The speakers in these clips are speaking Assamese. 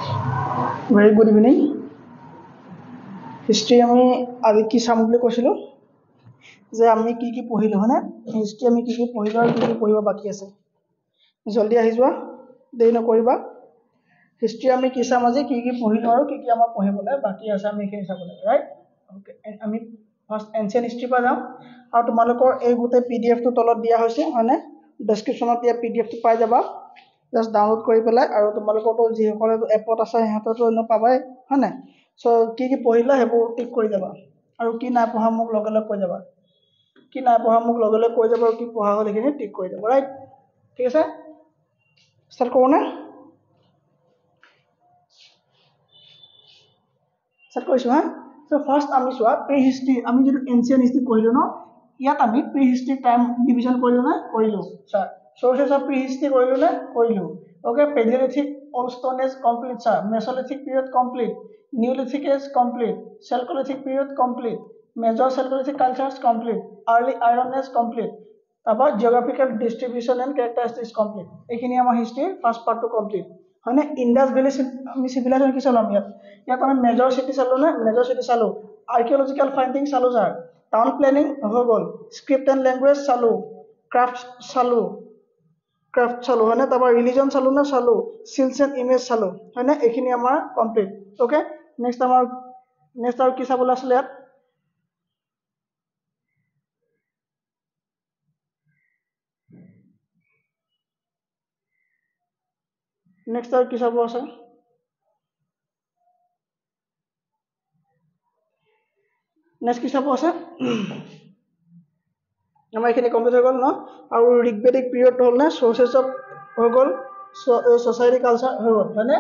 Very good evening. History আমি আজি কি চাম বুলি কৈছিলো যে আমি কি পঢ়িলো হনে হিষ্ট্ৰী আমি কি পঢ়িলো আৰু কি পঢ়িব বাকি আছে জলদি আহি যোৱা দেৰি নকৰিবা হিষ্ট্ৰী আমি কি চাম আজি কি পঢ়িলো আৰু কি আমাৰ পঢ়িবলৈ বাকি আছে আমি এইখিনি চাব লাগে ৰাইট ওকে আমি ফাৰ্স্ট এনশিয়েন্ট হিষ্ট্ৰী পা যাম আৰু তোমালোকৰ এই গোটে পিডিএফ টো তলত দিয়া হৈছে হনে ডেসক্ৰিপচনত দিয়া পিডিএফ টো পাই যাবা জাস্ট ডাউনলোড কৰি পেলাই আৰু তোমালোকৰ তো যি সকলে এপত আছে হেহঁতটো ন পাবাই হনে সো কি পঢ়িলা হেবো টিক কৰি যাবা আৰু কি নাই পঢ়া মোক লগে লগে কৈ যাবা কি নাই পঢ়া মোক লগে লগে কৈ যাবা আৰু কি পঢ়া হল এখিনি টিক কৰি যাবা ৰাইট ঠিক আছে স্টাৰ্ট কৰো না স্টাৰ্ট কৰিছো হা সো ফাৰ্স্ট আমি সোয়া প্ৰি হিষ্ট্ৰী আমি যেটো এনশিয়েন্ট হিষ্ট্ৰী পঢ়িলো ন ইয়াত আমি প্ৰি হিষ্ট্ৰী টাইম ডিভিজন কৰিলো না কৰিলো sir sources of prehistory কৰিলো না কৰিলো okay palaeolithic old stone age complete sir mesolithic period complete neolithic age complete chalcolithic period complete major chalcolithic cultures complete early iron age complete তারপর geographical distribution and characteristics complete এখিনি আমার history first part two complete হয়নে ইন্ডাস ভ্যালি আমি সিভিলাইজেশন কি চালাম ইয়াত আমি মেজর সিটি চালো না মেজর সিটি চালো আর্কিওলজিক্যাল ফাইন্ডিং চালো স্যার টাউন প্ল্যানিং হৈ গল স্ক্রিপ্ট এন্ড ল্যাঙ্গুয়েজ চালো ক্রাফট চালো হয়নে তারপর রিলিজন চালো না চালো সিলস এন্ড ইমেজ চালো হয়নে এখিনি আমার কমপ্লিট ওকে নেক্সট আর কি চাবলে আসলে ইয়াত নেক্সট আর কি চাব আছে নেক্সট কি চাব আছে আমাৰ এখিনি কমপ্লিট হৈ গল ন আৰু ঋগবেদিক পিৰিয়ড হল না সোর্সেস অফ হৈ গল সোসাইটি কালচার হৈ গল হয়নে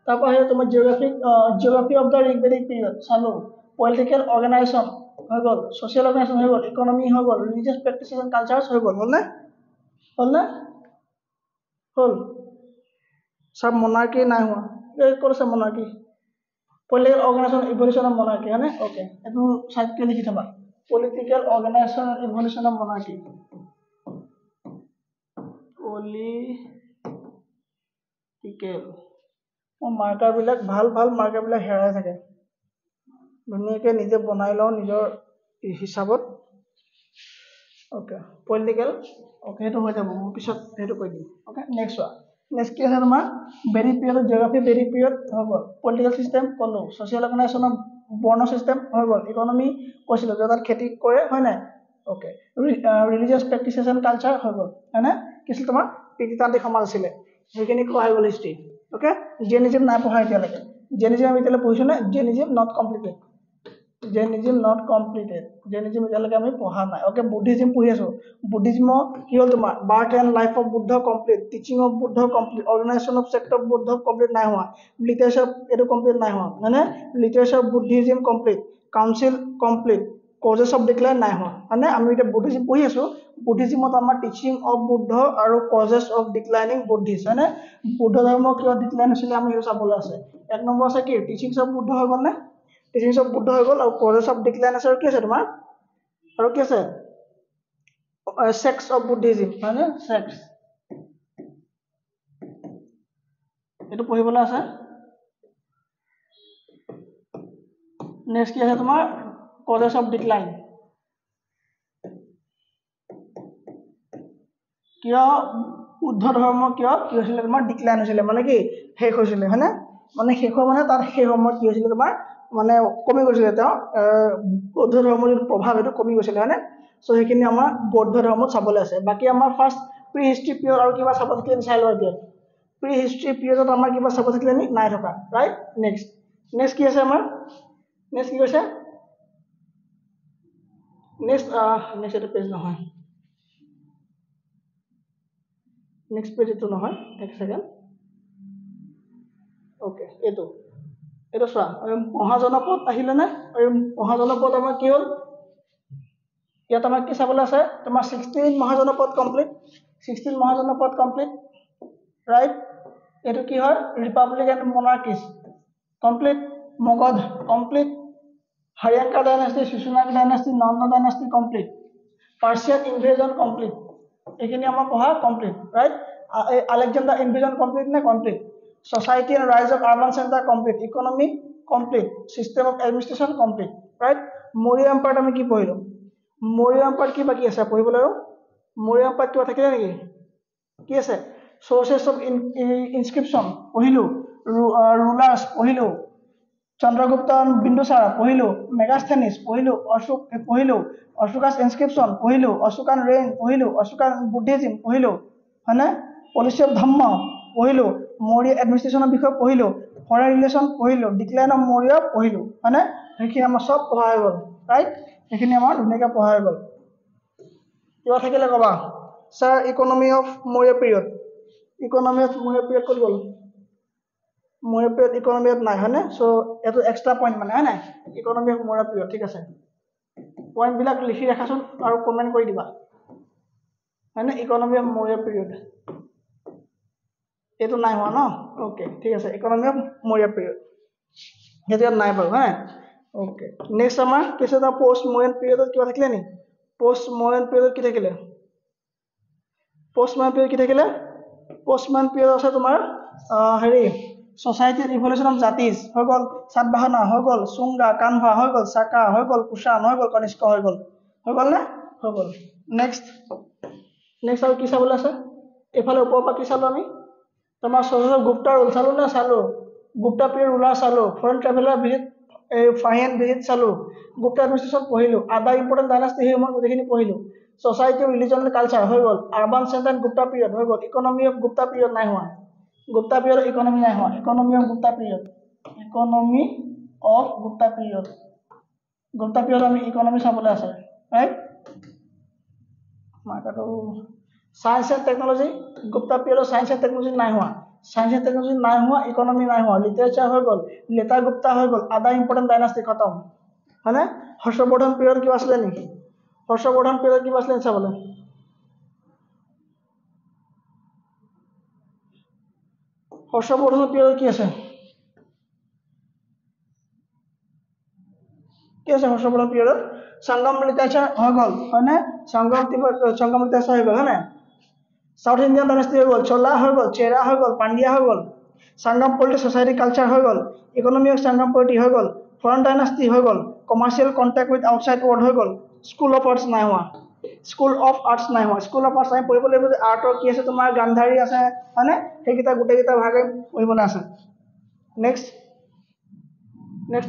তারপর হে তোমার জিওগ্রাফি অফ দা ঋগবেদিক পিরিয়ড চালো পলিটিক্যাল অর্গানাইজেশন হৈ গল সোশ্যাল অর্গানাইজেশন হৈ গল ইকোনমি হৈ গল রিলিজিয়াস প্র্যাকটিসেস এন্ড কালচারস হৈ গল হল না হল সব monarchy নাই हुआ এই কোনছে monarchy political organization evolution of monarchy है ना ओके এটো সাইড কে লিখি থবা political organization and evolution of monarchy political ও মার্কার বিলাক ভাল মার্কার বিলাক হেৰাই থাকে দুনিয়াকে নিজে বনাই লও নিজৰ হিসাবত ওকে পলিটিক্যাল ওকে এটো হৈ যাব মই পিছত এটো কৈ দিম ওকে নেক্সট নেক্সট কি আছে তোমাৰ বেৰি পিৰিয়ড জিওগ্ৰাফি বেৰি পিৰিয়ড হৈ গল পলিটিক্যাল সিস্টেম কলো সোশ্যাল অৰ্গানাইজেশন অফ বৰ্ণ সিস্টেম হৈ গল ইকোনমি কৈছিল যাৰ খেতি কৰে হয় না ওকে ৰিলিজিয়াস প্ৰ্যাকটিসেস এন্ড কালচাৰ হৈ গল হয় না কিছিল তোমাৰ পিতিতান্ত্ৰিক সমাজ আছিল সেইখিনি কোৱা হৈ গল হিষ্ট্ৰী ওকে জেনিজম নাই পঢ়া এতিয়া লাগে জেনিজম আমি এতিয়া পঢ়িছো না জেনিজম নট কমপ্লিটেড জেনিজম এতিয়া লাগে আমি পঢ়া নাই ওকে বুদ্ধিজম পঢ়ি আছো বুদ্ধিজম কি হল তোমাৰ birth and life of Buddha complete teaching of Buddha complete organisation of sect of Buddha complete নাই হোৱা লিটাৰেচাৰ এটো কমপ্লিট নাই হোৱা মানে literature Buddhism complete council complete causes of decline নাই হোৱা মানে আমি এটা বুদ্ধিজম পঢ়ি আছো বুদ্ধিজমত আমাৰ টিচিং অফ বুদ্ধ আৰু কজেস অফ ডিক্লাইনিং বুদ্ধিষ্ট মানে বুদ্ধ ধৰ্ম কিয় ডিক্লাইন হৈছিল আমি হেটো চাবলৈ আছে এক নম্বৰ আছে কি টিচিংস অফ বুদ্ধ হৈ গল না টিচিংস অফ বুদ্ধ হৈ গল আৰু কজেস অফ ডিক্লাইন আছে আৰু কি আছে তোমাৰ আৰু কি আছে সেক্স অফ বুদ্ধিজম মানে সেক্স এটো পঢ়িবলৈ আছে নেক্সট কি আছে তোমাৰ কজেস অফ ডিক্লাইন কিয় বুদ্ধ ধৰ্ম কিয় কি হৈছিল তোমাৰ ডিক্লাইন হৈছিল মানে কি শেষ হৈছিল হয়নে মানে শেষ মানে তার শেষ সময়ত কি হৈছিল তোমাৰ মানে কমি গৈছিল এটা বৌদ্ধ ধৰ্মৰ প্ৰভাৱ এটো কমি গৈছিল হয়নে সো সেইখিনি আমাৰ বৌদ্ধ ধৰ্মত চাবলৈ আছে বাকি আমাৰ ফাৰ্স্ট প্ৰি হিষ্ট্ৰী পিৰিয়ড আৰু কিবা চাব থাকিলে চাই লও এতিয়া প্ৰি হিষ্ট্ৰী পিৰিয়ডত আমাৰ কিবা চাব থাকিলে নাই থকা ৰাইট নেক্সট কি আছে আমাৰ নেক্সট কি কৈছে নেক্সট এটা পেজ নহয় নেক্সট পেজ এটো নহয় এক সেকেন্ড ওকে এটো চোৱা মহাজনপদ আহিলে না আৰু মহাজনপদ আমাৰ কি হল ইয়াত আমাৰ কি চাবলৈ আছে তোমাৰ 16 মহাজনপদ কমপ্লিট ৰাইট এটো কি হয় republic and monarchies complete Magadha complete Haryanka dynasty Shishunaga dynasty Nanda dynasty complete Persian invasion complete এখিনি আমাৰ পঢ়া complete right Alexander invasion complete নে complete Society and rise of urban center complete. Economy complete. System of administration complete. Right? Maurya Empire আমি কি পঢ়িলো? Maurya Empire কি বাকি আছে পঢ়িবলৈ আৰু? Maurya Empire কিবা থাকিলে নেকি? কি আছে? Sources of inscription পঢ়িলো. Rulers পঢ়িলো. Chandragupta and Bindusara পঢ়িলো. Megasthenes পঢ়িলো. Ashoka's inscription পঢ়িলো. Ashokan reign পঢ়িলো. Ashokan Buddhism পঢ়িলো. হয়নে? Policy of Dhamma পঢ়িলো. Maurya administration বিষয়ে পঢ়িলো. Foreign relation পঢ়িলো. Decline of Maurya পঢ়িলো. হয়নে? সেইখিনি আমাৰ সব পঢ়া হৈ গ'ল। ৰাইট? সেইখিনি আমাৰ ধুনীয়াকৈ পঢ়া হৈ গ'ল। কিবা থাকিলে ক'বা। Sir, economy of Maurya period. Economy of Maurya period ক'ত গ'ল? Maurya period economy of নাই হয়নে? So এটো এক্সট্ৰা পইণ্ট মানে হয় নাই? Economy of Maurya period ঠিক আছে। পইণ্ট বিলাক লিখি ৰাখাচোন আৰু কমেন্ট কৰি দিবা। হয়নে? Economy of Maurya period। এটো নাই হোৱা ন? ওকে ঠিক আছে। Economy of Maurya period। সেইটো নাই বাৰু হয়নে? ওকে নেক্সট আমাৰ কিছু এটা পোষ্ট মডাৰ্ণ পিৰিয়ডত কিবা থাকিলে নি? পোষ্ট মডাৰ্ণ পিৰিয়ডত কি থাকিলে? পোষ্ট মডাৰ্ণ পিৰিয়ড কি থাকিলে? পোষ্ট মডাৰ্ণ পিৰিয়ড আছে তোমাৰ হেৰি সোসাইটি ৰিভলিউশন অফ জাতিজ হৈ গ'ল, সাতবাহনা হৈ গ'ল, সুঙ্গা কানভা হৈ গ'ল, সাকা হৈ গ'ল, কুশান হৈ গ'ল, কনিষ্ক হৈ গ'ল। হৈ গ'ল নে? হৈ গ'ল। নেক্সট আৰু কি চাবলৈ আছে? এইফালে ওপৰৰ পৰা কি চালো আমি? তোমাৰ সজল গুপ্তা ৰুল চালো না চালো? গুপ্তা পিৰিয়ড ৰুলাৰ চালো, foreign traveller visit fine visit চালো, গুপ্তা এডমিনিষ্ট্ৰেশ্যন পঢ়িলো, আদাৰ ইম্পৰ্টেণ্ট ডাইনাষ্টি সেই সময়ত গোটেইখিনি পঢ়িলো, সোসাইটি ৰিলিজন এণ্ড কালচাৰ হৈ গ'ল, আৰবান চেণ্টাৰ গুপ্তা পিৰিয়ড হৈ গ'ল, ইকনমি অফ গুপ্তা পিৰিয়ড নাই হোৱা, গুপ্তা পিৰিয়ড ইকনমি নাই হোৱা, economy of Gupta period, economy of Gupta period, Gupta period আমি ইকনমি চাবলৈ আছে ৰাইট। মাৰ্কাটো সায়েন্স এণ্ড টেকনলজি, গুপ্তা পিৰিয়ডৰ সায়েন্স এণ্ড টেকনলজি নাই হোৱা, সায়েন্স এণ্ড টেকনলজি নাই হোৱা, ইকনমি নাই হোৱা, লিটাৰেচাৰ হৈ গ'ল, লেটাৰ গুপ্তা হৈ গ'ল, আদাৰ ইম্পৰ্টেণ্ট ডাইনাষ্টি খতম হয়নে? হৰ্ষবৰ্ধন পিৰিয়ড কিবা আছিলে নেকি? হৰ্ষবৰ্ধন পিৰিয়ড কিবা আছিলে চাবলৈ? হৰ্ষবৰ্ধনৰ পিৰিয়ড কি আছে? কি আছে হৰ্ষবৰ্ধন পিৰিয়ডত? সংগম লিটাৰেচাৰ হৈ গ'ল হয়নে? সংগম লিটাৰেচাৰ হৈ গ'ল হয়নে? সাউথ ইণ্ডিয়ান ডাইনাষ্টি হৈ গ'ল, চোলা হৈ গ'ল, চেৰা হৈ গ'ল, পাণ্ডিয়া হৈ গ'ল, সংগম পলিটি সোসাইটি কালচাৰ হৈ গ'ল, ইকনমি অফ সংগম পলিটি হৈ গ'ল, ফৰেন ডাইনাষ্টি হৈ গ'ল, commercial contact with outside world হৈ গ'ল, স্কুল অফ আৰ্টছ নাই হোৱা, স্কুল অফ আৰ্টছ নাই হোৱা, স্কুল অফ আৰ্টছ আমি পঢ়িব লাগিব যে আৰ্টৰ কি আছে তোমাৰ গান্ধাৰী আছে হয়নে? সেইকেইটা গোটেইকেইটা ভাগে পঢ়িবলৈ আছে। নেক্সট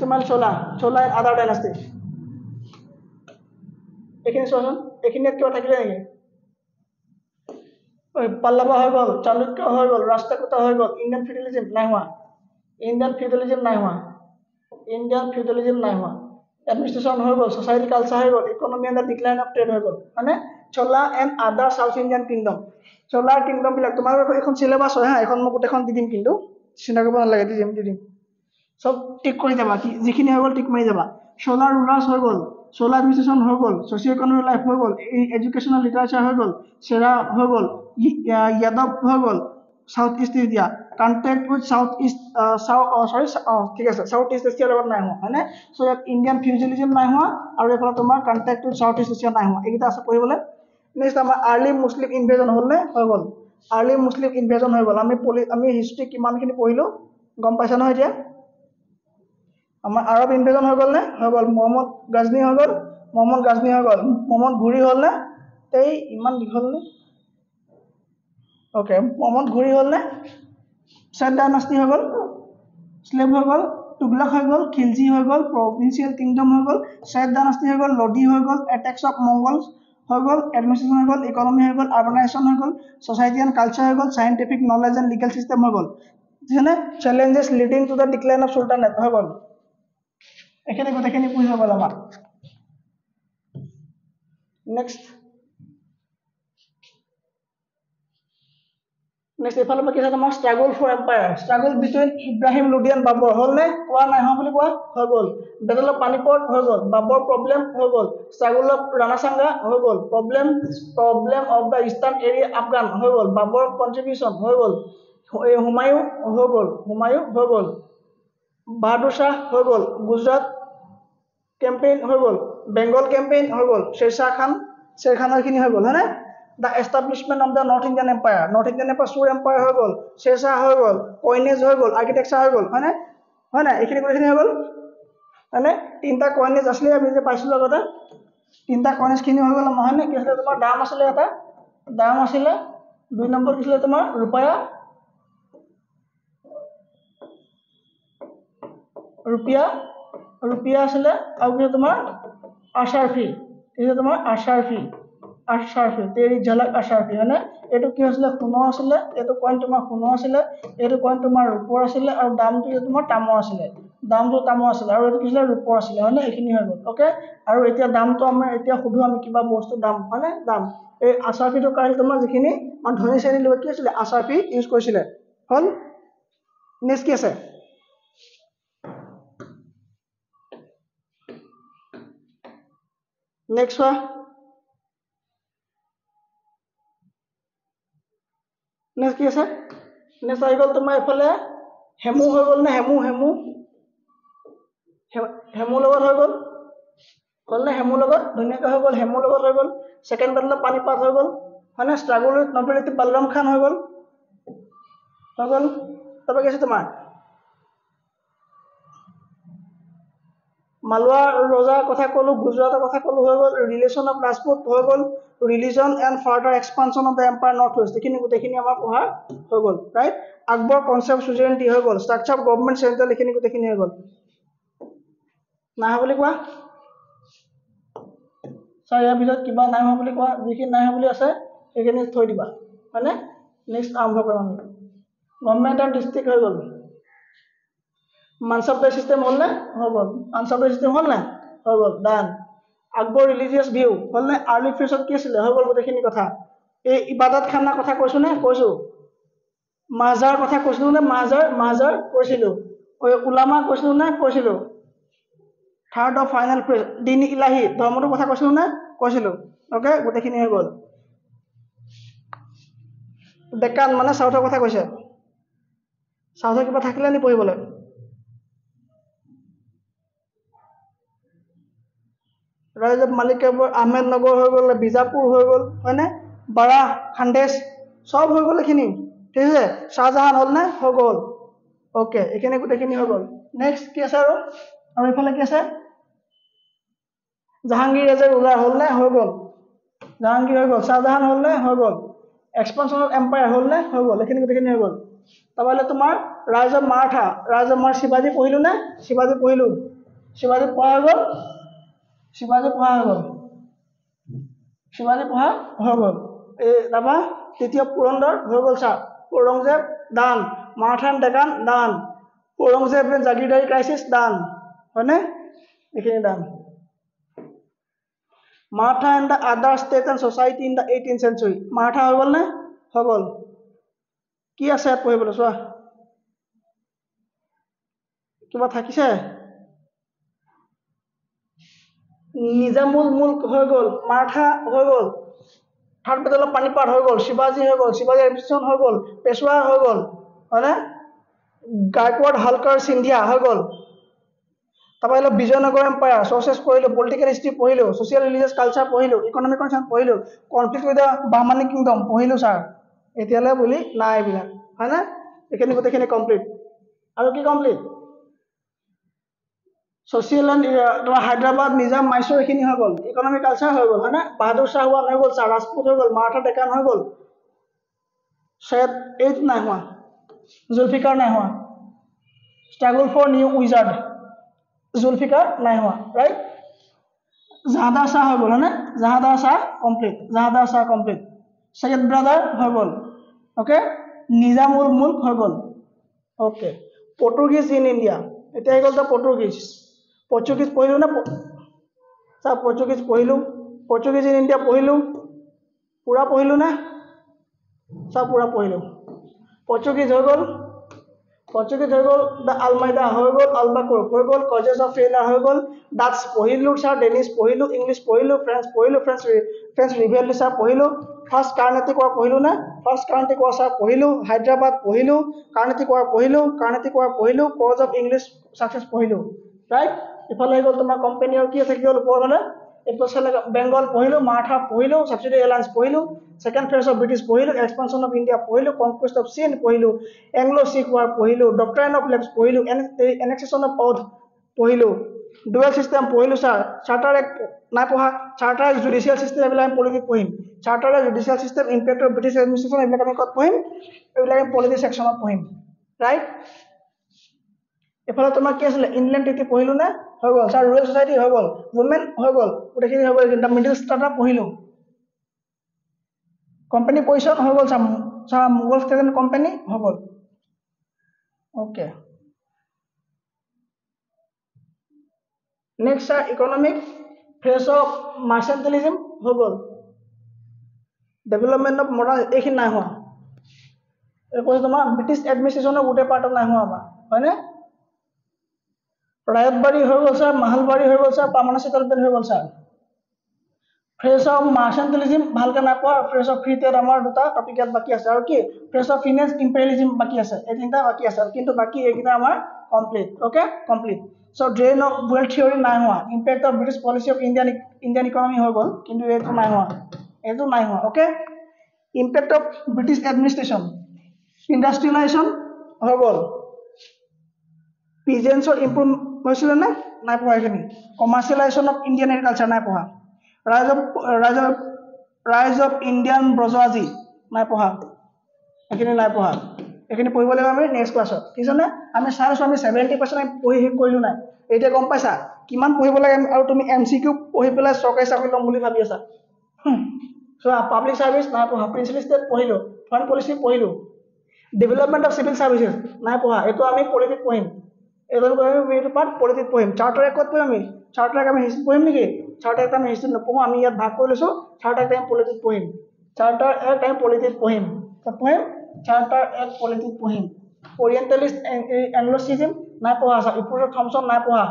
তোমাৰ চোলা এণ্ড আদাৰ ডাইনাষ্টি, এইখিনি চোৱাচোন, এইখিনিত কিবা থাকিলে নেকি? পল্লৱা হৈ গ'ল, চালুক্য হৈ গ'ল, ৰাষ্ট্ৰকূট হৈ গ'ল, ইণ্ডিয়ান ফিউডালিজম নাই হোৱা, ইণ্ডিয়ান ফিউডালিজম নাই হোৱা, এডমিনিষ্ট্ৰেশ্যন হৈ গ'ল, সোসাইটি কালচাৰ হৈ গ'ল, economy and the decline of trade হৈ গ'ল মানে Chola and other South Indian kingdom. চোলাৰ কিংডম বিলাক তোমালোকৰ এখন চিলেবাছ হয় হা, এখন মই গোটেইখন দি দিম কিন্তু চিন্তা কৰিব নালাগে, দি দিম চব টিক কৰি যাবা, যিখিনি হৈ গ'ল টিক মাৰি যাবা। চোলাৰ ৰুলাৰ্ছ হৈ গ'ল, চোলাৰ এডমিনিষ্ট্ৰেশ্যন হৈ গ'ল, ছ'চিঅ' ইকনমিক লাইফ হৈ গ'ল, এডুকেশ্যনেল লিটাৰেচাৰ হৈ গ'ল, চেৰা হৈ গ'ল, যাদৱ হৈ গ'ল, south east India, contact with south east ঠিক আছে, সাউথ ইষ্ট এছিয়াৰ লগত নাই হোৱা হয়নে? চ' ইয়াত ইণ্ডিয়ান ফিউডালিজম নাই হোৱা আৰু এইফালে তোমাৰ contact with south east Asia নাই হোৱা, এইকেইটা আছে পঢ়িবলৈ। নেক্সট আমাৰ আৰ্লি মুছলিম ইনভেজন হ'ল নে? হৈ গ'ল, আৰ্লি মুছলিম ইনভেজন হৈ গ'ল। আমি হিষ্ট্ৰী কিমানখিনি পঢ়িলোঁ গম পাইছা নহয় এতিয়া? আমাৰ আৰব ইনভেজন হৈ গ'ল নে? হৈ গ'ল। মহম্মদ গাজনী হৈ গ'ল, মহম্মদ ঘূৰি হ'ল নে? ইমান দীঘল নে? অ'কে, মহম্মদ ঘূৰি হ'ল নে? চেড ডাইনাষ্টি হৈ গ'ল, স্লেভ হৈ গ'ল, তুগলক হৈ গ'ল, খিলজি হৈ গ'ল, প্ৰভিন্সিয়েল কিংডম হৈ গ'ল, চেড ডাইনাষ্টি হৈ গ'ল, লডি হৈ গ'ল, এটেক্স অফ মংগল হৈ গ'ল, এডমিনিষ্ট্ৰেশ্যন হৈ গ'ল, ইকনমি হৈ গ'ল, আৰ্বানাইজেশ্যন হৈ গ'ল, সোসাইটি এণ্ড কালচাৰ হৈ গ'ল, scientific knowledge and legal system হৈ গ'ল, challenges leading to the decline of sultanate হৈ গ'ল। এইখিনি গোটেইখিনি পঢ়ি হৈ গ'ল আমাৰ। নেক্সট এইফালৰ পৰা কি আছে তোমাৰ? Struggle for empire, struggle between Ibrahim Lodi and Babur হ'ল নে? কোৱা নাই হোৱা বুলি কোৱা? হৈ গ'ল। বেটেল অফ পানিপট হৈ গ'ল, বাবৰ প্ৰব্লেম হৈ গ'ল, ষ্ট্ৰাগল অফ ৰাণাসাংগা হৈ গ'ল, problem of the eastern area Afghan হৈ গ'ল, বাবৰ কণ্ট্ৰিবিউশ্যন হৈ গ'ল, হুমায়ুন হৈ গ'ল, বাহাদুৰ শ্বাহ হৈ গ'ল, গুজৰাট কেম্পেইন হৈ গ'ল, বেংগল কেম্পেইন হৈ গ'ল, শ্বেৰখানৰ এইখিনি হৈ গ'ল হয়নে? The establishment of the north Indian empire Sur empire হৈ গ'ল শ্বেৰশ্বাহ হৈ গ'ল কইনেজ হৈ গ'ল আৰ্কিটেক্সাৰ হৈ গ'ল হয়নে হয় নাই এইখিনি গোটেইখিনি হৈ গ'ল হয়নে তিনিটা কইনেজ আছিলে আমি যে পাইছিলোঁ আগতে তিনিটা কইনেজখিনি হৈ গ'ল নহয়নে কি আছিলে তোমাৰ দাম আছিলে এটা দাম আছিলে 2 নম্বৰ কি আছিলে তোমাৰ रुपया आছিলে আৰু কি তোমাৰ আশাৰফি কি তোমাৰ আশাৰফি তেৰি ঝলক আশাৰফি হয়নে এইটো কি হৈছিলে সোণৰ আছিলে এইটো কইন তোমাৰ সোণৰ আছিলে এইটো কইন তোমাৰ ৰূপৰ আছিলে আৰু দামটো তোমাৰ তামৰ আছিলে আৰু এইটো কি আছিলে ৰূপৰ আছিলে হয়নে এইখিনি হৈ গ'ল ওকে আৰু এতিয়া দামটো আমি এতিয়া সুধো আমি কিবা বস্তু দাম হয়নে দাম এই আশাৰফিটো কাৰণে তোমাৰ যিখিনি মানে ধনী শ্ৰেণীৰ লোকে কি আছিলে আশাৰফি ইউজ কৰিছিলে হল নেক্সট কি আছে Next one. Next কি আছে নেক্সট আহি গ'ল তোমাৰ এইফালে হেমু হৈ গ'ল নে হেমু লগত হৈ গ'ল নে হেমু লগত ধুনীয়াকৈ হৈ গ'ল হেমু লগত হৈ গ'ল ছেকেণ্ড বেটলত পানীপাত হৈ গ'ল হয় নে ষ্ট্ৰাগল উইথ নবেলিটি বলৰাম খান হৈ গ'ল তাৰপৰা কি আছে তোমাৰ মালৱা ৰজাৰ কথা ক'লো গুজৰাটৰ কথা ক'লো হৈ গ'ল ৰিলেশ্যন অফ ৰাজপুত হৈ গ'ল religion and further expansion of the empire north west এইখিনি গোটেইখিনি আমাৰ পঢ়া হৈ গ'ল ৰাইট আকবৰ কনচেপ্ট চুজেৰেণ্টি হৈ গ'ল ষ্ট্ৰাকচাৰ অফ গভৰ্ণমেণ্ট চেণ্ট্ৰেল এইখিনি গোটেইখিনি হৈ গ'ল নাই বুলি কোৱা ছাৰ ইয়াৰ ভিতৰত কিবা নাই হোৱা বুলি কোৱা যিখিনি নাই হোৱা বুলি আছে সেইখিনি থৈ দিবা হয়নে নেক্সট আৰম্ভ কৰিম আমি গভৰ্ণমেণ্ট এণ্ড ডিষ্ট্ৰিক্ট হৈ গ'ল মানসাপ্লাই সিস্টেম হল না হৈ গ'ল মানসাপ্লাই সিস্টেম হল না হৈ গ'ল ডান আকবৰ ৰিলিজিয়াছ ভিউ হল না আৰ্লি ফেজত কি আছিলে হৈ গ'ল গোটেইখিনি কথা এই ইবাদত খানাৰ কথা কৈছো নে কৈছো মাজাৰ কথা কৈছিলো নে মাজাৰ কৈছিলো উলামা কৈছিলো নে কৈছিলো থাৰ্ড অফ ফাইনেল ফেজ দিন ইলাহি ধৰ্মটোৰ কথা কৈছিলো নে কৈছিলো ওকে গোটেইখিনি হৈ গ'ল ডেকান মানে সাউথৰ কথা কৈছে সাউথৰ কিবা থাকিলে নি পঢ়িবলৈ ৰাইজ অফ মালিকাপুৰ আহমেদনগৰ হৈ গ'ল বিজাপুৰ হৈ গ'ল হয়নে বাৰা খান্দেশ সব হৈ গ'ল এইখিনি ঠিক আছে শাহজাহান হ'ল নে হৈ গ'ল ওকে এইখিনি গোটেইখিনি হৈ গ'ল নেক্সট কি আছে আৰু এইফালে কি আছে জাহাংগীৰ ৰেজৰ ৰুলাৰ হ'ল নে হৈ গ'ল জাহাংগীৰ হৈ গ'ল শাহজাহান হ'ল নে হৈ গ'ল এক্সপানশ্যন অফ এম্পায়াৰ হ'ল নে হৈ গ'ল এইখিনি গোটেইখিনি হৈ গ'ল তাৰপৰা তোমাৰ ৰাইজ অফ মাৰাঠা শিৱাজী পঢ়িলো নে শিৱাজী পঢ়া হৈ গ'ল শিৱাজী পঢ়া হৈ গ'ল এই তাৰপৰা তৃতীয় পুৰন্দৰ হৈ গ'ল ছাৰ ঔৰংজেব ডান মাৰাঠান Deccan done Aurangzeb jagirdari crisis done হয়নে এইখিনি done Maratha and the other state and society in the 18th century Maratha হৈ গ'ল নে হৈ গ'ল কি আছে ইয়াত পঢ়িবলৈ চোৱা কিবা থাকিছে নিজামুল মুল্ক হৈ গ'ল মাৰাঠা হৈ গ'ল থাৰ্ড বেটেল অফ পানিপাট হৈ গ'ল শিৱাজী এডিশ্যন হৈ গ'ল পেছোৱা হৈ গ'ল হয়নে গায়কৱাড হালকাৰ সিন্ধিয়া হৈ গ'ল তাৰপৰা আহিলে বিজয়নগৰ এম্পায়াৰ চৰ্চেছ পঢ়িলোঁ পলিটিকেল হিষ্ট্ৰী পঢ়িলোঁ ছ'চিয়েল ৰিলিজিয়াছ কালচাৰ পঢ়িলোঁ ইকনমিক কণ্ডিশ্যন পঢ়িলোঁ conflict with the Bahmani kingdom পঢ়িলোঁ ছাৰ এতিয়ালৈ বুলি নাই এইবিলাক হয়নে এইখিনি গোটেইখিনি কমপ্লিট আৰু কি কমপ্লিট ছ'চিয়েল এণ্ড তোমাৰ হায়দৰাবাদ নিজাম মাইচুৰ এইখিনি হৈ গ'ল ইকনমিক কালচাৰ হৈ গ'ল হয়নে বাহাদুৰ শ্বাহ ওৱান হৈ গ'ল ছাৰ ৰাজপুত হৈ গ'ল মাৰাঠা ডেকান হৈ গ'ল শ্বেদ এইট নাই হোৱা জুলফিকাৰ নাই হোৱা struggle for new wizard Zulfikar নাই হোৱা ৰাইট জাহাদাৰ শ্বাহ হৈ গ'ল হয়নে Jahandar Shah complete second brother হৈ গ'ল অ'কে নিজামুল মুল্ক হৈ গ'ল অ'কে পৰ্তুগীজ ইন ইণ্ডিয়া এতিয়া আহি গ'ল পৰ্তুগীজ পঢ়িলোঁ নে ছাৰ পৰ্তুগীজ পঢ়িলোঁ পৰ্তুগীজ ইন ইণ্ডিয়া পঢ়িলোঁ পূৰা পঢ়িলোঁ নে ছাৰ পূৰা পঢ়িলোঁ পৰ্তুগীজ হৈ গ'ল দ্য আলমাইডা হৈ গ'ল আলবাকুৰ হৈ গ'ল কজেছ অফ ফেইলাৰ হৈ গ'ল ডাটছ পঢ়িলোঁ ছাৰ ডেনিছ পঢ়িলোঁ ইংলিছ পঢ়িলোঁ ফ্ৰেঞ্চ ৰিভেলৰি ছাৰ পঢ়িলোঁ ফাৰ্ষ্ট কাৰ্নেটিক ৱাৰ পঢ়িলোঁ নে ফাৰ্ষ্ট কাৰ্নেটিক ৱাৰ ছাৰ পঢ়িলোঁ হায়দৰাবাদ পঢ়িলোঁ কাৰ্নেটিক ৱাৰ পঢ়িলোঁ কজ অফ ইংলিছ ছাকচেছ পঢ়িলোঁ ৰাইট ইফালে আহি গ'ল তোমাৰ কোম্পানী আৰু কি থাকি গ'ল ওপৰফালে বেংগল পঢ়িলোঁ, মাৰাঠা পঢ়িলোঁ, ছাবচিডি এলায়েন্স পঢ়িলোঁ, ছেকেণ্ড ফেজ অফ ব্ৰিটিছ পঢ়িলোঁ, এক্সপানশ্যন অফ ইণ্ডিয়া পঢ়িলোঁ, কনকুৱেষ্ট অফ চীন পঢ়িলোঁ, এংলো শিখ ৱাৰ পঢ়িলোঁ, ডক্ট্ৰাইন অফ লেপছ পঢ়িলোঁ, এনেক্সেশ্যন অফ অথ পঢ়িলোঁ, ডুৱেল ছিষ্টেম পঢ়িলোঁ ছাৰ, চাৰ্টাৰ এক্ট নাই পঢ়া, চাৰ্টাৰ এক্ট জুডিচিয়েল ছিষ্টেম এইবিলাক আমি পলিটিত পঢ়িম, charter act judicial system impact of British administration এইবিলাক আমি ক'ত পঢ়িম, এইবিলাক আমি পলিটি ছেকশ্যনত পঢ়িম, ৰাইট। এফালে তোমাৰ কি আছিলে ইংলেণ্ড ট্ৰিটি পঢ়িলোঁ নে হৈ গ'ল ছাৰ, ৰুৰেল ছ'চাইটি হৈ গ'ল, উইমেন হৈ গ'ল, গোটেইখিনি হৈ গ'ল, কিন্তু মিডিল ষ্টাৰ্টাৰ পঢ়িলোঁ, কোম্পানী পজিশ্যন হৈ গ'ল ছাৰ মোগল ষ্টেট কোম্পানী হৈ গ'ল, okay. Next sir economic phase of mercantilism হৈ গ'ল, ডেভেলপমেণ্ট অফ মডাৰ্ণ এইখিনি নাই হোৱা, এই কৈছোঁ তোমাৰ ব্ৰিটিছ এডমিনিষ্ট্ৰেশ্যনৰ গোটেই পাৰ্টত নাই হোৱা আমাৰ, হয়নে? ৰায়তবাৰী হৈ গ'ল ছাৰ, মাহালবাৰী হৈ গ'ল ছাৰ, পাৰ্মানেণ্ট ছেটেলমেণ্ট হৈ গ'ল ছাৰ। ফ্ৰেছ অফ মাৰ্চেণ্টেলিজম ভালকৈ নাই পোৱা, ফ্ৰেছ অফ ফ্ৰী ট্ৰেড আমাৰ দুটা টপিক ইয়াত বাকী আছে, আৰু কি ফ্ৰেছ অফ ফিনেন্স ইম্পেৰিয়েলিজম বাকী আছে, এই তিনিটা বাকী আছে, কিন্তু বাকী এইকেইটা আমাৰ complete, okay complete. So' drain of wealth theory নাই হোৱা, impact of British policy of Indian economy হৈ গ'ল, কিন্তু এইটো নাই হোৱা, okay. Impact of British administration, industrialisation হৈ গ'ল, পিজেন্সৰ ইম্প্ৰুভ হৈছিলে নে নাই পঢ়া এইখিনি, কমাৰ্চিয়েলাইজেশ্যন অফ ইণ্ডিয়ান এগ্ৰিকালচাৰ নাই পঢ়া, ৰাইজ অফ ইণ্ডিয়ান ব্ৰজৱাজী নাই পঢ়া, এইখিনি নাই পঢ়া, এইখিনি পঢ়িব লাগিব আমি নেক্সট ক্লাছত, ঠিক আছে নে? আমি চাই আছোঁ আমি 70% আমি পঢ়ি শেষ কৰিলোঁ নাই, এতিয়া গম পাইছা কিমান পঢ়িব লাগে, আৰু তুমি MCQ পঢ়ি পেলাই চৰকাৰী চাকৰি ল'ম বুলি ভাবি আছা, চোৱা পাব্লিক ছাৰ্ভিচ নাই পঢ়া, প্ৰিন্সিপল ষ্টেট পঢ়িলোঁ, ফৰেন পলিচি পঢ়িলোঁ, ডেভেলপমেণ্ট অফ চিভিল ছাৰ্ভিচেছ নাই পঢ়া, এইটো আমি পলিটিত পঢ়িম, এইটো পাৰ্ট পলিটিত পঢ়িম, চাৰ্টাৰ এক্ট ক'ত পঢ়িম আমি, চাৰ্টাৰ এক্ট আমি হিষ্ট্ৰীত পঢ়িম নেকি, চাৰ্টাৰ এক্ট আমি হিষ্ট্ৰীত নপঢ়োঁ, আমি ইয়াত ভাগ কৰি লৈছোঁ, চাৰ্টাৰ এক্ট আমি পলিটিত পঢ়িম, চাৰ্টাৰ এক্ট আমি পলিটিত পঢ়িম, ক'ত পঢ়িম, চাৰ্টাৰ এক্ট পলিটিত পঢ়িম, অৰিয়েণ্টেলিষ্ট এংলো-চিজিম নাই পঢ়া ছাৰ, ইপুৰ থমছন নাই পঢ়া,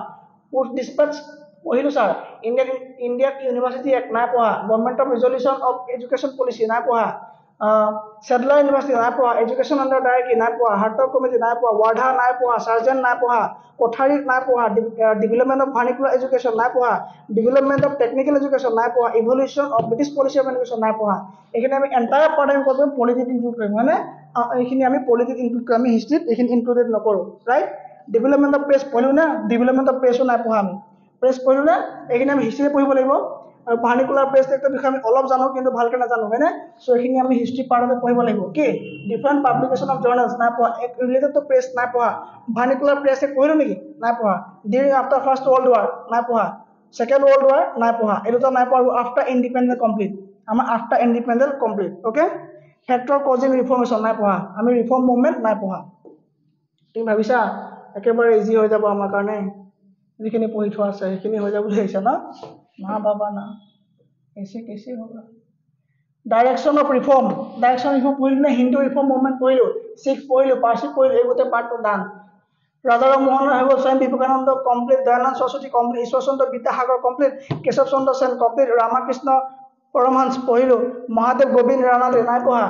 পোষ্ট ডিছপেটছ পঢ়িলোঁ ছাৰ, ইণ্ডিয়ান ইউনিভাৰ্চিটি এক্ট নাই পঢ়া, government of resolution of education policy নাই পঢ়া, চেডলাৰ ইউনিভাৰ্চিটি নাই পঢ়া, এডুকেশ্যন আণ্ডাৰ ডাইৰেক্টৰী নাই পঢ়া, হাৰ্টক কমিটি নাই পঢ়া, ৱাৰ্ধা নাই পঢ়া, চাৰ্জেণ্ট নাই পঢ়া, কোঠাৰী নাই পঢ়া, ডেভেলপমেণ্ট অফ ভাৰ্নিকুলাৰ এডুকেশ্যন নাই পঢ়া, ডেভেলপমেণ্ট অফ টেকনিকেল এডুকেশ্যন নাই পঢ়া, evolution of British policy of education নাই পঢ়া, এইখিনি আমি এণ্টায়াৰ পাৰ্ট আমি ক'ত কৰিম পলিটিত ইনক্লুড কৰিম, হয়নে? এইখিনি আমি পলিটিত ইনক্লুড কৰিম, আমি হিষ্ট্ৰীত এইখিনি ইনক্লুডেড নকৰোঁ, ৰাইট। ডেভেলপমেণ্ট অফ প্ৰেছ পঢ়িলোঁ নে, ডেভেলপমেণ্ট অফ প্ৰেছো নাই পঢ়া, আমি প্ৰেছ পঢ়িলোঁ নে, এইখিনি আমি হিষ্ট্ৰীতে পঢ়িব লাগিব, আৰু ভাৰ্নিকুলাৰ প্ৰেছ এক্টৰ বিষয়ে আমি অলপ জানো কিন্তু ভালকৈ নাজানো, হয়নে? চ' এইখিনি আমি হিষ্ট্ৰী পাৰ্টতে পঢ়িব লাগিব, কি ডিফাৰেণ্ট পাব্লিকেশ্যন অফ জাৰ্নেলছ নাই পঢ়া, ৰিলেটেড টু প্ৰেছ নাই পঢ়া, ভাৰ্নিকুলাৰ প্ৰেছ এক্ট পঢ়িলোঁ নেকি, নাই পঢ়া, during after first world war নাই পঢ়া, ছেকেণ্ড ৱৰ্ল্ড ৱাৰ নাই পঢ়া, এই দুটা নাই পঢ়া, আৰু আফটাৰ ইণ্ডিপেণ্ডেঞ্চ কমপ্লিট, আমাৰ after independence complete, okay. Factor causing reformation নাই পঢ়া, আমি ৰিফৰ্ম মুভমেণ্ট নাই পঢ়া, তুমি ভাবিছা একেবাৰে ইজি হৈ যাব আমাৰ কাৰণে, যিখিনি পঢ়ি থোৱা আছে সেইখিনি হৈ যাব বুলি ভাবিছা ন, না বাবা না, কেছে হোগা। ডাইৰেকশ্যন অফ ৰিফৰ্ম পঢ়িলোঁ নে, হিন্দু ৰিফৰ্ম মুভমেণ্ট পঢ়িলোঁ, শিখ পঢ়িলোঁ, পাৰ্চী পঢ়িলোঁ, এই গোটেই পাৰ্টটো ডান। ৰাজা ৰামমোহন ৰায় হৈ গ'ল, Swami Vivekananda complete, Dayananda Saraswati complete, Ishwarchandra Vidyasagar complete, Keshab Chandra Sen complete, Ramakrishna Paramahamsa পঢ়িলোঁ, মহাদেৱ গোবিন্দ ৰানাডে নাই পঢ়া,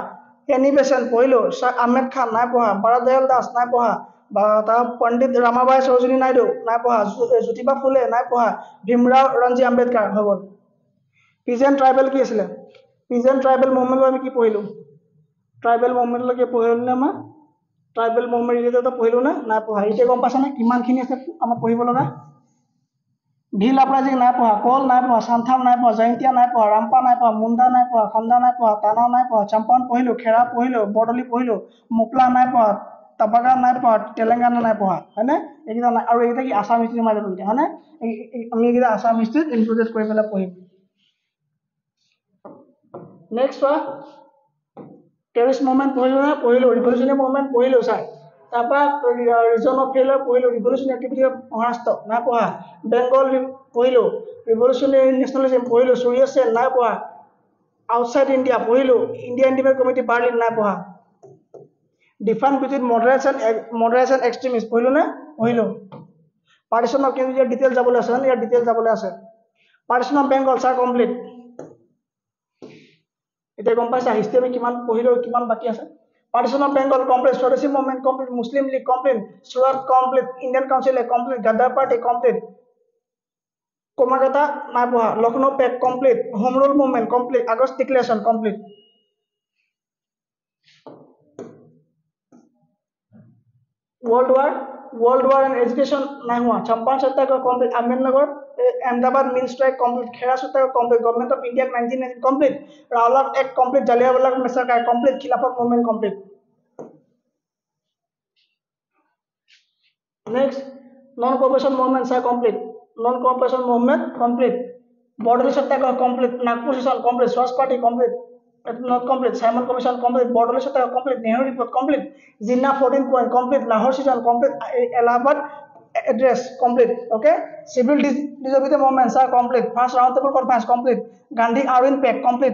এনি বেচেণ্ট পঢ়িলোঁ, আহমেদ খান নাই পঢ়া, বাৰাদয়াল দাস নাই পঢ়া, বা তাৰ পণ্ডিত ৰামাবাই সৰোজিনী নাইডু নাই পঢ়া, জ্যোতিবা ফুলে নাই পঢ়া, ভীমৰাও ৰামজী আম্বেদকাৰ হৈ গ'ল। পিজেণ্ট ট্ৰাইবেল কি আছিলে, পিজেণ্ট ট্ৰাইবেল মুভমেণ্টত আমি কি পঢ়িলোঁ, ট্ৰাইবেল মুভমেণ্টলৈকে পঢ়িলোঁ নে, আমাৰ ট্ৰাইবেল মুভমেণ্ট ৰিলেটেড পঢ়িলোঁ নে নাই পঢ়া, এতিয়া গম পাইছানে কিমানখিনি আছে আমাৰ পঢ়িব লগা। ভিল আপৰাইজিং নাই পঢ়া, কল নাই পঢ়া, সান্থাল নাই পঢ়া, জয়ন্তীয়া নাই পঢ়া, ৰামপা নাই পঢ়া, মুণ্ডা নাই পঢ়া, খন্দা নাই পঢ়া, টানা নাই পঢ়া, চম্পাৰণ পঢ়িলোঁ, খেৰা পঢ়িলোঁ, বৰদলি পঢ়িলোঁ, মোকলা নাই পঢ়া, তাবাগা নাই পঢ়া, তেলেংগানা নাই পঢ়া, হয়নে? এইকেইটা নাই, আৰু এইকেইটা কি আছাম হিষ্ট্ৰীত সোমাই যাব এতিয়া, হয়নে? আমি এইকেইটা আছাম হিষ্ট্ৰীত ইনক্লুডেড কৰি পেলাই পঢ়িম। নেক্সট চোৱা, টেৰৰিষ্ট মুভমেণ্ট পঢ়িলোঁ নে, পঢ়িলোঁ, ৰিভলিউচনাৰী মুভমেণ্ট পঢ়িলোঁ ছাৰ, তাৰপৰা ৰিজন অফ ফেইলিয়ৰ পঢ়িলোঁ, ৰিভলিউচনাৰী এক্টিভিটি অফ মহাৰাষ্ট্ৰ নাই পঢ়া, বেংগল পঢ়িলোঁ, ৰিভলিউচনাৰী নেশ্যনেলিজম পঢ়িলোঁ, সূৰ্য সেন নাই পঢ়া, আউটছাইড ইণ্ডিয়া পঢ়িলোঁ, ইণ্ডিয়া ইণ্ডিপেণ্ডেন্ট কমিটি বাৰ্লিন নাই পঢ়া, ডিফাৰেন্স বিটুইন মডাৰেটছ এণ্ড এক্সট্ৰিমিষ্ট পঢ়িলোঁ নে, পঢ়িলোঁ। পাৰ্টিশ্যন অফ ইয়াৰ ডিটেইল যাবলৈ আছে, ইয়াৰ ডিটেইল যাবলৈ আছে, partition of Bengal sir complete. এতিয়া গম পাইছা হিষ্ট্ৰী আমি কিমান পঢ়িলোঁ, কিমান বাকী আছে। Partition of Bengal complete, Swadeshi movement complete, Muslim League complete, Surat complete, Indian council complete, Ghadar party complete, Komagata নাই পঢ়া Lucknow pact complete home rule movement complete August declaration complete world war and education नहीं हुआ Champaran Satyagraha complete Ahmednagar Ahmedabad mill strike complete Kheda Satyagraha complete government of India 1990 complete Rowlatt act complete Jallianwala Bagh massacre complete Khilafat movement complete next non cooperation movement sir complete non cooperation movement complete border Satyagraha complete Nagpur session complete Swaraj party complete not complete Simon Commission complete border sector complete Nehru report complete Jinnah 14 point complete Lahore session complete Allahabad address complete okay civil disobedience movements are complete first round table conference complete Gandhi Arvind Peck complete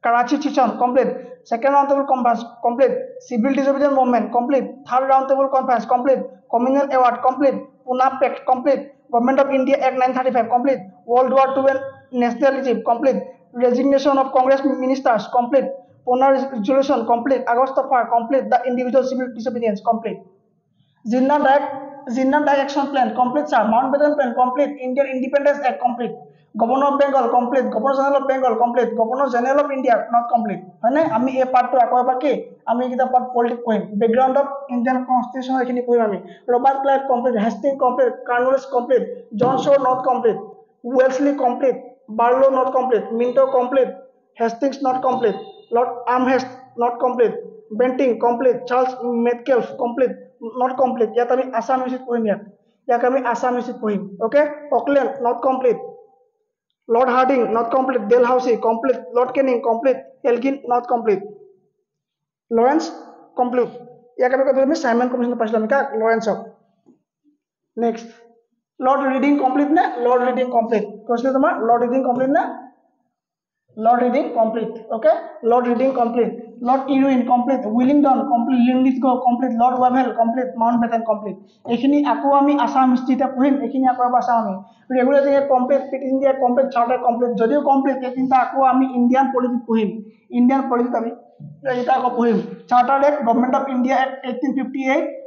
Karachi session complete second round table conference complete civil disobedience movement complete third round table conference complete communal award complete Pune Pact complete government of India act 935 complete world war II and nationalism complete resignation of Congress ministers complete Pune resolution complete August of Fire complete the individual civil disobedience complete Jinnah Direct Action Plan complete sir Mountbatten Plan complete Indian Independence Act complete Governor of Bengal complete Governor General of Bengal complete Governor General of India not complete হয় না আমি এই পার্টটো আকৌ এবাৰ কি আমি কিটা পাৰ্ট পলিটিক্স পঢ়িম ব্যাকগ্ৰাউন্ড অফ ইন্ডিয়ান কনস্টিটিউশন এখিনি পঢ়িম আমি Robert Clark complete Hasting complete Cornwallis complete John Shore not complete Wellesley complete Barlow not complete Minto complete Hastings not complete Lord Amherst not complete Benting complete Charles Metcalfe complete not complete ইয়াত আমি আসাম ইউনিট পঢ়িম ইয়াক আমি আসাম ইউনিট পঢ়িম okay Auckland not complete Lord Harding not complete Dalhousie complete Lord Canning complete Elgin not complete Lawrence complete ইয়াক আমি কথা আমি সাইমন কমিশন পাইছিলাম কাক লৰেন্সক next Lord reading complete na Lord reading complete question tomar Lord reading complete na Lord reading complete okay Lord reading complete Lord Irwin complete Willingdon complete Linlithgow complete Lord Wavell complete Mountbatten complete ekhini ako ami Assam history ta pohim ekhini ako aba asam ami regular complete fit India complete charter complete jodio complete ekinta ako ami Indian politics pohim Indian politics ami eta ako pohim charter act government of India act 1858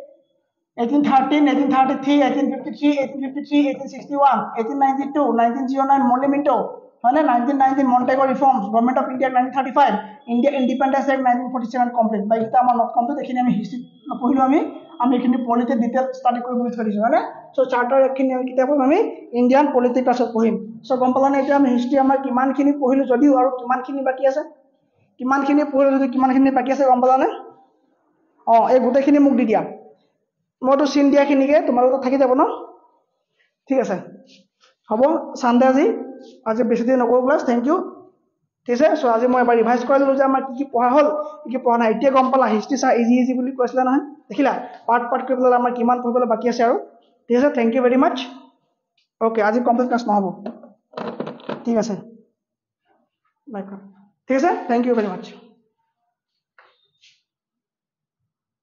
1813, 1833, 1853, 1853, 1861, 1892, 1909 Monumento, 1919 Montego reforms, Government of India 1935, India Independence Act 1947 complete. By এটা আমাৰ not complete এখিনি আমি হিষ্ট্ৰি পঢ়িলো আমি এখিনি পলিটিক্স ডিটেইল স্টাডি কৰিব বিচাৰিছো মানে সো চাৰ্টাৰ এখিনি কিতাপ আমি ইন্ডিয়ান পলিটিক্স ক্লাছত পঢ়িম সো গম পালানে এতিয়া আমি হিষ্ট্রি আমাৰ কিমানখিনি পঢ়িলো যদিও আৰু কিমানখিনি বাকি আছে কিমানখিনি পঢ়িলো যদি কিমানখিনি বাকি আছে গম পালানে এই গোটেইখিনি মোক দি দিয়া মইতো চিন দিয়াখিনিকে তোমালোকৰ থাকি যাব ন ঠিক আছে হ'ব সানডে আজি বেছি দিন নকৰো ক্লাছ থেংক ইউ ঠিক আছে সো আজি মই এবাৰ ৰিভাইজ কৰি ললো যে আমাৰ কি পঢ়া হ'ল কি পঢ়া নাই এতিয়া গম পালা হিষ্ট্রি চা ইজি বুলি কৈছিলা নহয় দেখিলা পাৰ্ট কৰি পেলাই আমাৰ কিমান পঢ়িবলৈ বাকি আছে আৰু ঠিক আছে thank you very much okay আজি কমপ্লিট ক্লাছ নহ'ব ঠিক আছে বাই ঠিক আছে থেংক ইউ ভেৰি মাচ